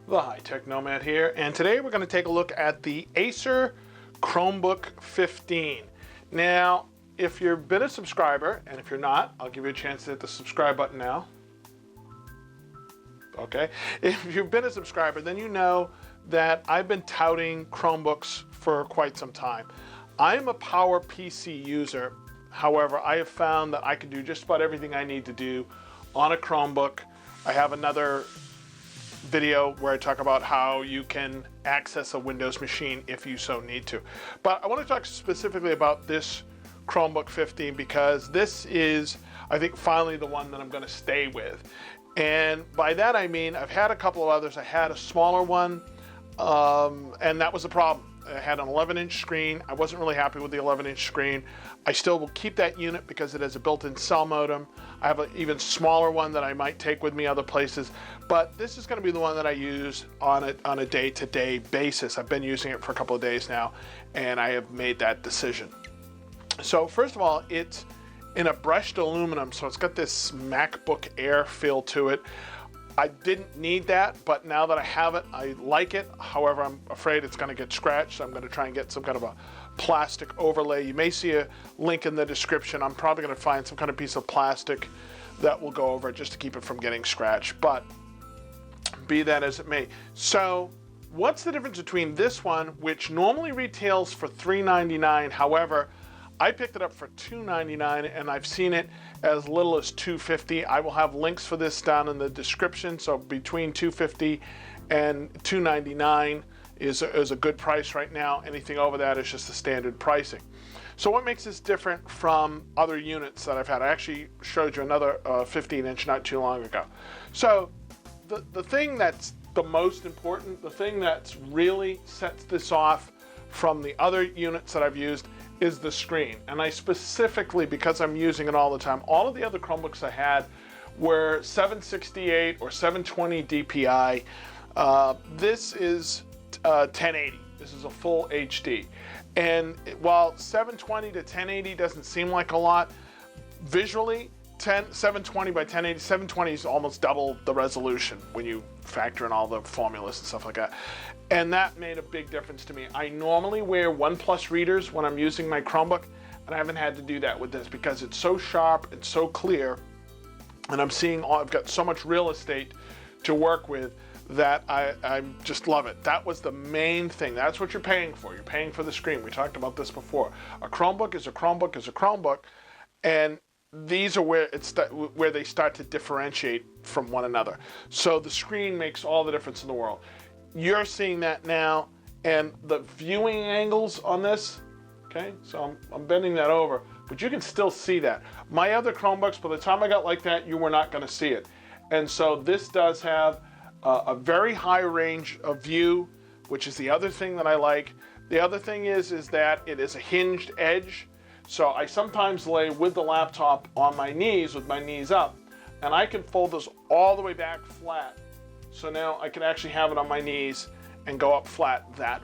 The High-Tech Nomad here, and today we're going to take a look at the Acer Chromebook 15. Now, if you've been a subscriber, and if you're not, I'll give you a chance to hit the subscribe button now. Okay, if you've been a subscriber, then you know that I've been touting Chromebooks for quite some time. I'm a Power PC user. However, I have found that I can do just about everything I need to do on a Chromebook. I have another video where I talk about how you can access a Windows machine if you so need to. But I want to talk specifically about this Chromebook 15 because this is, I think, finally the one that I'm going to stay with. And by that I mean I've had a couple of others. I had a smaller one, and that was the problem. I had an 11-inch screen. I wasn't really happy with the 11-inch screen. I still will keep that unit because it has a built-in cell modem. I have an even smaller one that I might take with me other places, but this is going to be the one that I use on a day-to-day basis. I've been using it for a couple of days now, and I have made that decision. So first of all, it's in a brushed aluminum, so it's got this MacBook Air feel to it. I didn't need that, but now that I have it, I like it. However, I'm afraid it's going to get scratched, so I'm going to try and get some kind of a plastic overlay. You may see a link in the description. I'm probably going to find some kind of piece of plastic that will go over it just to keep it from getting scratched, but be that as it may. So what's the difference between this one, which normally retails for $399, however, I picked it up for $299, and I've seen it as little as $250. I will have links for this down in the description, so between $250 and $299 is a good price right now. Anything over that is just the standard pricing. So what makes this different from other units that I've had? I actually showed you another 15-inch not too long ago. So the thing that's the most important, the thing that's really sets this off from the other units that I've used is the screen. And I specifically, because I'm using it all the time, all of the other Chromebooks I had were 768 or 720 DPI. This is 1080. This is a full HD. And while 720 to 1080 doesn't seem like a lot, visually, 720 by 1080, 720 is almost double the resolution when you factor in all the formulas and stuff like that. And that made a big difference to me. I normally wear OnePlus readers when I'm using my Chromebook, and I haven't had to do that with this because it's so sharp and so clear, and I've got so much real estate to work with that I just love it. That was the main thing. That's what you're paying for. You're paying for the screen. We talked about this before. A Chromebook is a Chromebook is a Chromebook, and these are where where they start to differentiate from one another. So the screen makes all the difference in the world. You're seeing that now, and the viewing angles on this, okay, so I'm bending that over, but you can still see that. My other Chromebooks, by the time I got like that, you were not going to see it. And so this does have a very high range of view, which is the other thing that I like. The other thing is that it is a hinged edge. So I sometimes lay with the laptop on my knees with my knees up, and I can fold this all the way back flat. So now I can actually have it on my knees and go up flat that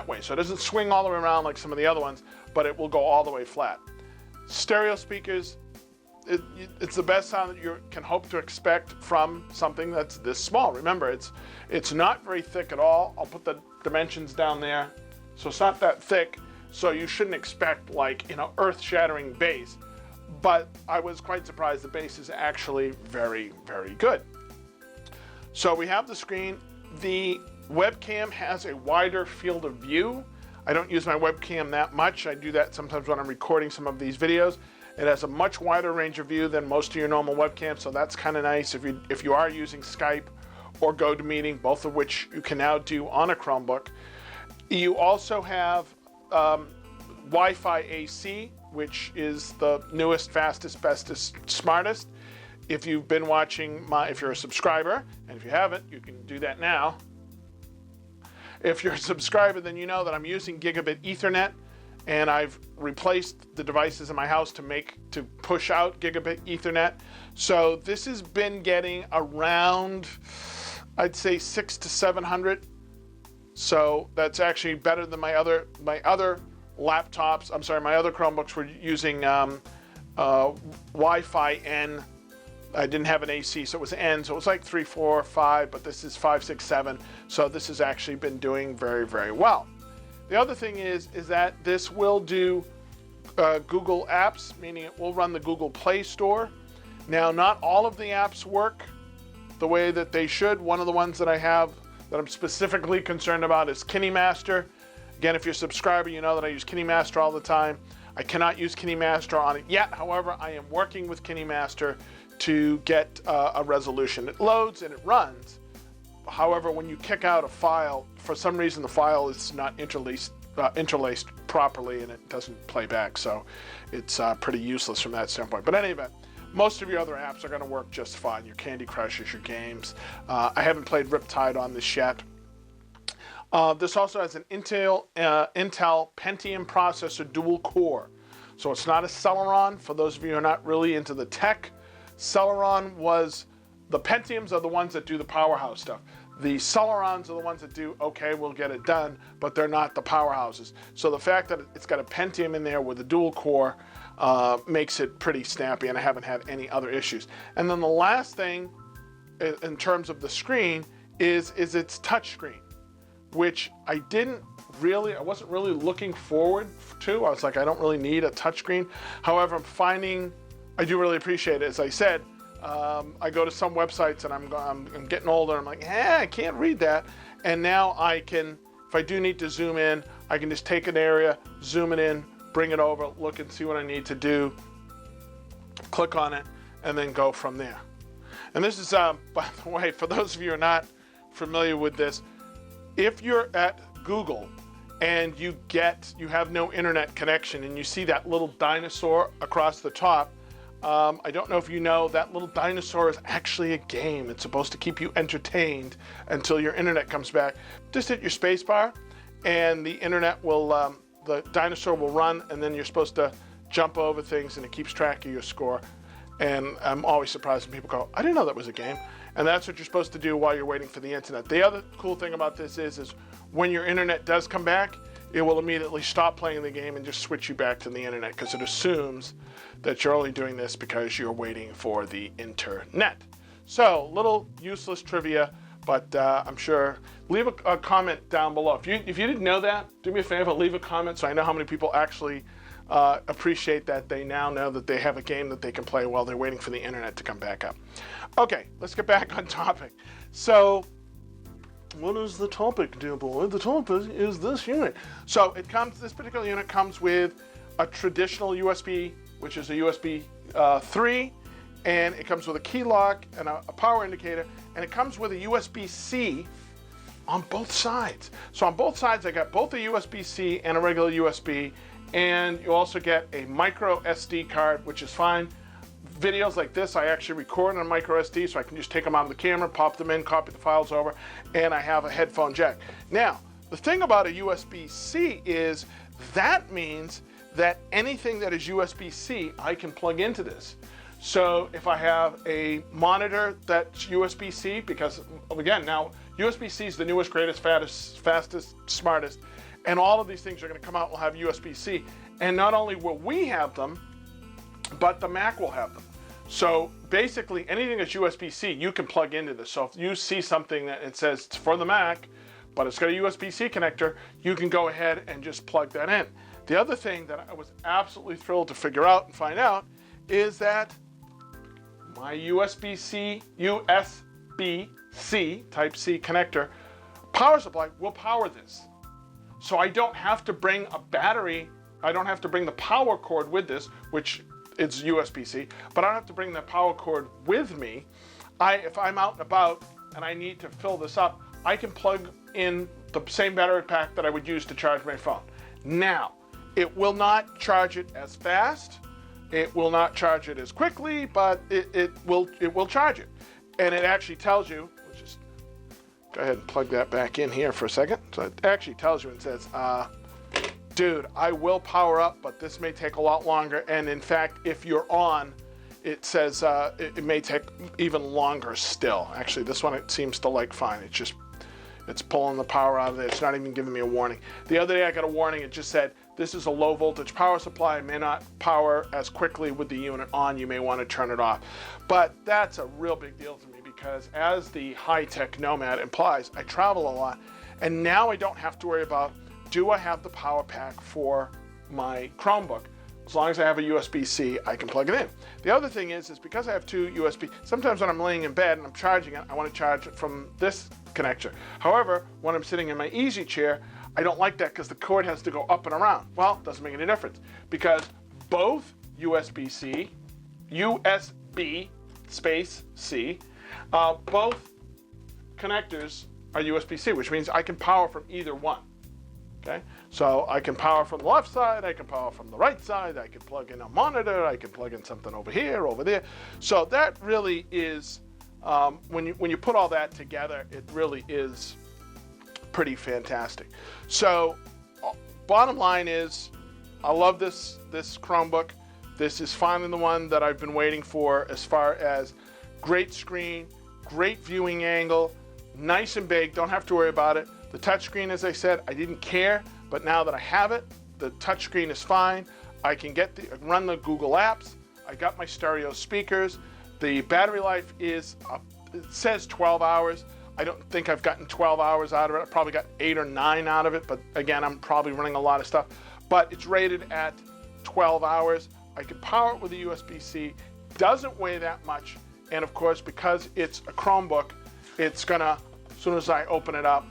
way. So it doesn't swing all the way around like some of the other ones, but it will go all the way flat. Stereo speakers, it's the best sound that you can hope to expect from something that's this small. Remember, it's not very thick at all. I'll put the dimensions down there. So it's not that thick. So you shouldn't expect like, earth-shattering bass, but I was quite surprised the bass is actually very, very good. So we have the screen. The webcam has a wider field of view. I don't use my webcam that much. I do that sometimes when I'm recording some of these videos. It has a much wider range of view than most of your normal webcams, so that's kind of nice if you are using Skype or GoToMeeting, both of which you can now do on a Chromebook. You also have Wi-Fi AC, which is the newest, fastest, bestest, smartest. If you've been watching if you're a subscriber, and if you haven't, you can do that now. If you're a subscriber, then you know that I'm using gigabit Ethernet, and I've replaced the devices in my house to push out gigabit Ethernet. So this has been getting around, I'd say 600 to 700. So that's actually better than my other laptops. I'm sorry, my other Chromebooks were using Wi-Fi N I didn't have an AC, so it was N, so it was like 3, 4, 5, but this is 5, 6, 7. So this has actually been doing very, very well. The other thing is that this will do Google apps, meaning it will run the Google Play Store. Now, not all of the apps work the way that they should. One of the ones that I have that I'm specifically concerned about is KineMaster. Again, if you're a subscriber, you know that I use KineMaster all the time. I cannot use KineMaster on it yet. However, I am working with KineMaster to get a resolution. It loads and it runs. However, when you kick out a file, for some reason the file is not interlaced properly and it doesn't play back. So it's pretty useless from that standpoint. But in any event, most of your other apps are going to work just fine. Your Candy Crushes, your games. I haven't played Riptide on this yet. This also has an Intel Pentium processor, dual core. So it's not a Celeron. For those of you who are not really into the tech, Celeron was, the Pentiums are the ones that do the powerhouse stuff. The Celerons are the ones that do, okay, we'll get it done, but they're not the powerhouses. So the fact that it's got a Pentium in there with a dual core makes it pretty snappy, and I haven't had any other issues. And then the last thing in terms of the screen is its touch screen, which I wasn't really looking forward to. I was like, I don't really need a touchscreen. However, I'm finding I do really appreciate it. As I said, I go to some websites and I'm getting older. I'm like, I can't read that. And now I can, if I do need to zoom in, I can just take an area, zoom it in, bring it over, look and see what I need to do, click on it, and then go from there. And this is, by the way, for those of you who are not familiar with this, if you're at Google and you have no internet connection and you see that little dinosaur across the top, I don't know if you know, that little dinosaur is actually a game. It's supposed to keep you entertained until your internet comes back. Just hit your space bar and the internet will, the dinosaur will run, and then you're supposed to jump over things and it keeps track of your score. And I'm always surprised when people go, I didn't know that was a game. And that's what you're supposed to do while you're waiting for the internet. The other cool thing about this is when your internet does come back, it will immediately stop playing the game and just switch you back to the internet, because it assumes that you're only doing this because you're waiting for the internet. So, little useless trivia, but I'm sure, leave a comment down below. If you didn't know that, do me a favor, leave a comment so I know how many people actually appreciate that they now know that they have a game that they can play while they're waiting for the internet to come back up. Okay, let's get back on topic. So, what is the topic, dear boy? The topic is this unit. So this particular unit comes with a traditional USB, which is a USB 3, and it comes with a key lock and a power indicator, and it comes with a USB-C on both sides. So on both sides, I got both a USB-C and a regular USB, and you also get a micro SD card, which is fine. Videos like this, I actually record on a micro SD, so I can just take them out of the camera, pop them in, copy the files over, and I have a headphone jack. Now, the thing about a USB-C is that means that anything that is USB-C, I can plug into this. So if I have a monitor that's USB-C, because again, now USB-C is the newest, greatest, fastest, smartest, and all of these things are going to come out will have USB-C. And not only will we have them, but the Mac will have them. So basically anything that's USB-C, you can plug into this. So if you see something that it says it's for the Mac, but it's got a USB-C connector, you can go ahead and just plug that in. The other thing that I was absolutely thrilled to figure out and find out is that my USB-C Type C connector power supply will power this. So I don't have to bring a battery, I don't have to bring the power cord with this, which it's USB-C, but I don't have to bring the power cord with me. If I'm out and about and I need to fill this up, I can plug in the same battery pack that I would use to charge my phone. Now, it will not charge it as fast, it will not charge it as quickly, but it will charge it. And it actually tells you, we'll just go ahead and plug that back in here for a second. So it actually tells you and says, dude, I will power up, but this may take a lot longer. And in fact, if you're on, it says it may take even longer still. Actually, this one, it seems to like fine. It's pulling the power out of it. It's not even giving me a warning. The other day I got a warning. It just said, this is a low voltage power supply. It may not power as quickly with the unit on. You may want to turn it off. But that's a real big deal to me because as the high-tech nomad implies, I travel a lot. And now I don't have to worry about, do I have the power pack for my Chromebook? As long as I have a USB-C, I can plug it in. The other thing is because I have two USB, sometimes when I'm laying in bed and I'm charging it, I want to charge it from this connector. However, when I'm sitting in my easy chair, I don't like that because the cord has to go up and around. Well, it doesn't make any difference because both USB-C, USB space C, both connectors are USB-C, which means I can power from either one. Okay, so I can power from the left side, I can power from the right side, I can plug in a monitor, I can plug in something over here, over there. So that really is, when you put all that together, it really is pretty fantastic. So bottom line is, I love this Chromebook. This is finally the one that I've been waiting for as far as great screen, great viewing angle, nice and big, don't have to worry about it. The touchscreen, as I said, I didn't care, but now that I have it, the touchscreen is fine. I can run the Google apps. I got my stereo speakers. The battery life is, it says 12 hours. I don't think I've gotten 12 hours out of it. I probably got 8 or 9 out of it, but again, I'm probably running a lot of stuff. But it's rated at 12 hours. I can power it with a USB-C. Doesn't weigh that much. And of course, because it's a Chromebook, it's gonna, as soon as I open it up,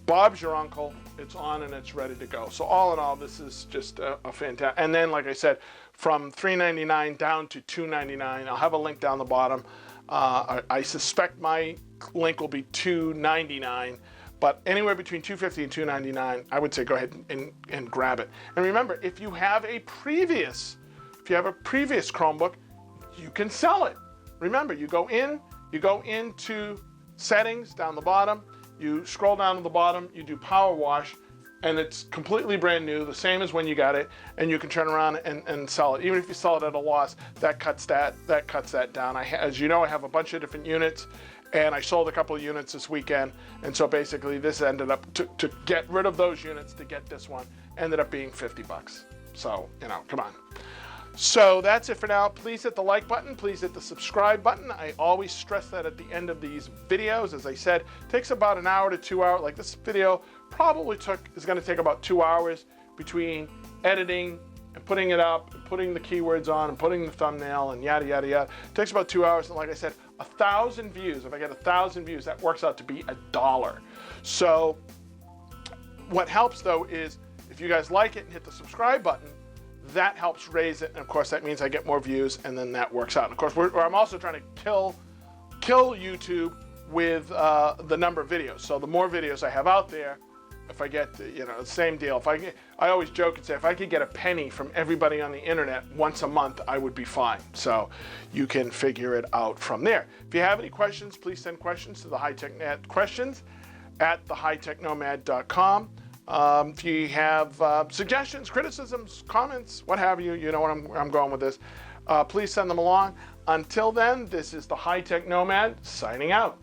Bob's your uncle, it's on and it's ready to go. So all in all, this is just a fantastic, and then like I said, from $399 down to $299, I'll have a link down the bottom. I suspect my link will be $299, but anywhere between $250 and $299, I would say go ahead and grab it. And remember, if you have a previous Chromebook, you can sell it. Remember, you go into settings down the bottom, you scroll down to the bottom, you do power wash, and it's completely brand new, the same as when you got it, and you can turn around and sell it. Even if you sell it at a loss, that cuts that down. As you know, I have a bunch of different units, and I sold a couple of units this weekend, and so basically this ended up, to get rid of those units to get this one, ended up being 50 bucks. So, you know, come on. So that's it for now. Please hit the like button. Please hit the subscribe button. I always stress that at the end of these videos. As I said, it takes about an hour to 2 hours. Like this video probably is going to take about 2 hours between editing and putting it up and putting the keywords on and putting the thumbnail and yada, yada, yada. It takes about 2 hours. And like I said, 1,000 views. If I get 1,000 views, that works out to be $1. So what helps though is if you guys like it and hit the subscribe button, that helps raise it, and of course that means I get more views, and then that works out. And of course, I'm also trying to kill YouTube with the number of videos. So the more videos I have out there, if I get, you know, the same deal. I always joke and say, if I could get a penny from everybody on the internet once a month, I would be fine. So you can figure it out from there. If you have any questions, please send questions to the questions at thehightechnomad.com. If you have suggestions, criticisms, comments, what have you, you know where I'm going with this, please send them along. Until then, this is the High Tech Nomad signing out.